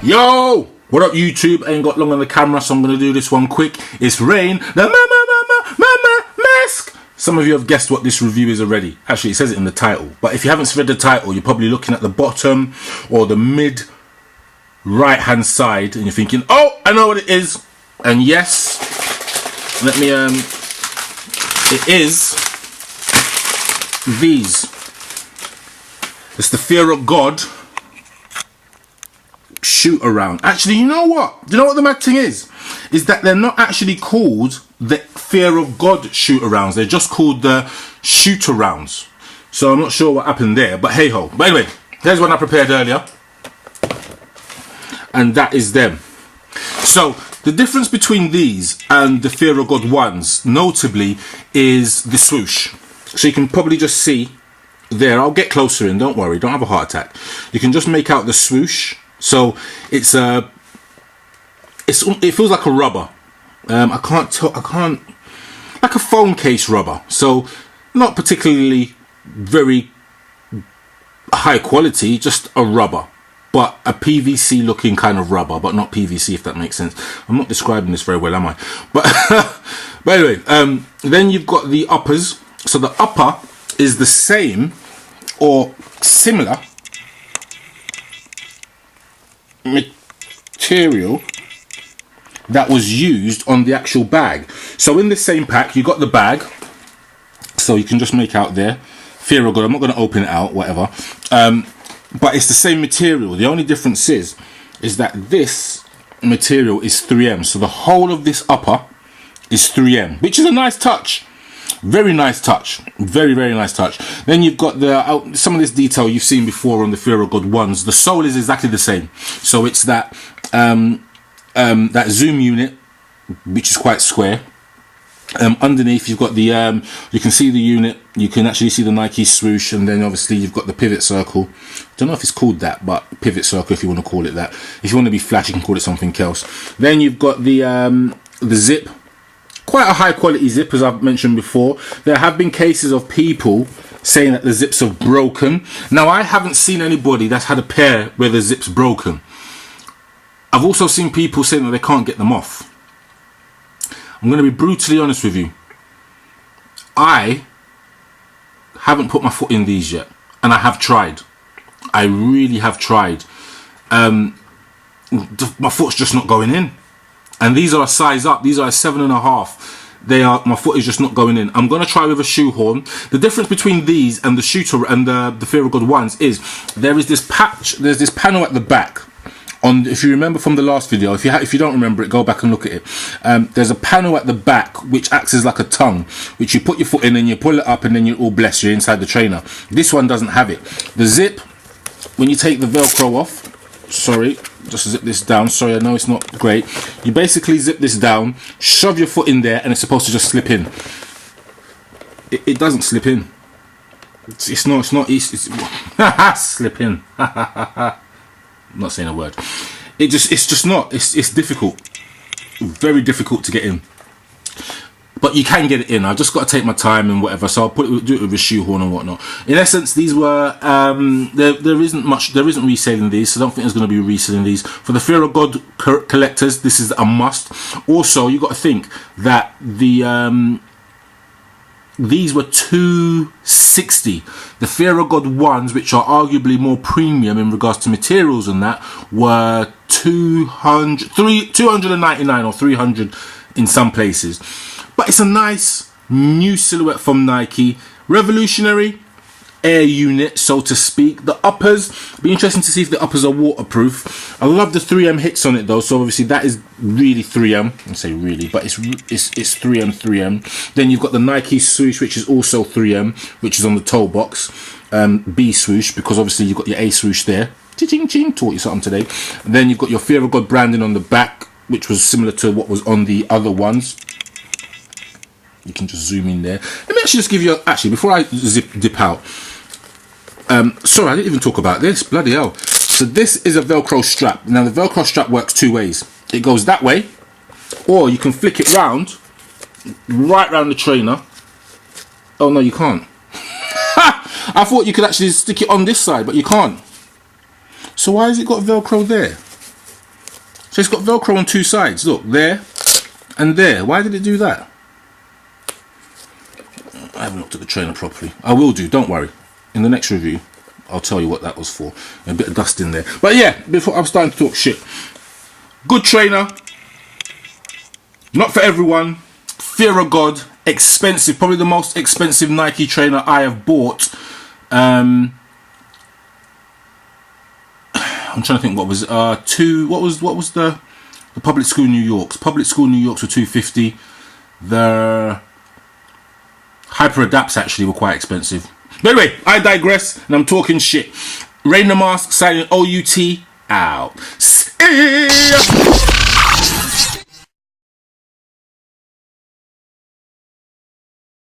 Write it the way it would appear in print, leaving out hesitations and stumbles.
Yo, what up YouTube? I ain't got long on the camera, so I'm gonna do this one quick. It's Rain, the mama mask. Some of you have guessed what this review is already. Actually, it says it in the title, but if you haven't read the title, you're probably looking at the bottom or the mid right hand side and you're thinking, oh, I know what it is. And yes, let me it is these. It's the Fear of God shoot around. Actually, you know what the mad thing is that they're not actually called the Fear of God shoot arounds. They're just called the shoot arounds. So I'm not sure what happened there, but hey ho. But anyway, here's one I prepared earlier, and that is them. So the difference between these and the Fear of God ones, notably, is the swoosh. So you can probably just see there. I'll get closer in, don't worry, don't have a heart attack. You can just make out the swoosh. So it feels like a rubber. I can't, like a phone case rubber. So not particularly very high quality, just a rubber, but a PVC looking kind of rubber, but not PVC, if that makes sense. I'm not describing this very well, am I? But but anyway, then you've got the uppers. So the upper is the same or similar material that was used on the actual bag. So in the same pack, you got the bag, so you can just make out there Fear of God. I'm not going to open it out, whatever, but it's the same material. The only difference is that this material is 3M, so the whole of this upper is 3M, which is a nice touch. Very nice touch, very nice touch. Then you've got the some of this detail you've seen before on the Fear of God ones. The sole is exactly the same, so it's that that zoom unit, which is quite square. Underneath you've got the you can see the unit, you can actually see the Nike swoosh, and then obviously you've got the pivot circle. Don't know if it's called that, but pivot circle, if you want to call it that. If you want to be flash, you can call it something else. Then you've got the zip. Quite a high quality zip, as I've mentioned before. There have been cases of people saying that the zips have broken. Now, I haven't seen anybody that's had a pair where the zip's broken. I've also seen people saying that they can't get them off. I'm going to be brutally honest with you. I haven't put my foot in these yet, and I have tried. I really have tried. My foot's just not going in. And these are a size up. These are a 7.5. My foot is just not going in. I'm going to try with a shoehorn. The difference between these and the shooter and the Fear of God ones is there is this patch. There's this panel at the back. If you remember from the last video, if you don't remember it, go back and look at it. There's a panel at the back which acts as like a tongue, which you put your foot in and you pull it up, and then you're all blessed. You're inside the trainer. This one doesn't have it. The zip, when you take the Velcro off. Sorry, just zip this down. Sorry, I know it's not great. You basically zip this down, shove your foot in there, and it's supposed to just slip in. It doesn't slip in. It's not slip in. I'm not saying a word. It's just not. It's difficult. Very difficult to get in. But you can get it in. I've just got to take my time and whatever. So I'll do it with a shoehorn and whatnot. In essence, these were there isn't reselling these, so I don't think there's going to be reselling these. For the Fear of God collectors, this is a must. Also, you got to think that these were $260. The Fear of God ones, which are arguably more premium in regards to materials and that, were $299 or $300 in some places. But it's a nice new silhouette from Nike. Revolutionary air unit, so to speak. The uppers, be interesting to see if the uppers are waterproof. I love the 3M hits on it though, so obviously that is really 3M. I say really, but it's 3M. Then you've got the Nike swoosh, which is also 3M, which is on the toe box. B swoosh, because obviously you've got your A swoosh there. Ching ching, taught you something today. And then you've got your Fear of God branding on the back, which was similar to what was on the other ones. You can just zoom in there. Let me actually just give you before I dip out, sorry, I didn't even talk about this. Bloody hell. So this is a Velcro strap. Now the Velcro strap works two ways. It goes that way, Or you can flick it round, right round the trainer. Oh no, you can't. I thought you could actually stick it on this side, but you can't. So why has it got Velcro there? So it's got Velcro on two sides. Look, there and there. Why did it do that? I haven't looked at the trainer properly. I will do, don't worry. In the next review, I'll tell you what that was for. A bit of dust in there. But yeah, before I'm starting to talk shit. Good trainer. Not for everyone. Fear of God. Expensive. Probably the most expensive Nike trainer I have bought. I'm trying to think what was what was the Public School New Yorks? Public School New Yorks were $250. The Hyper Adapts actually were quite expensive. But anyway, I digress and I'm talking shit. Rain the Mask signing OUT out. See ya.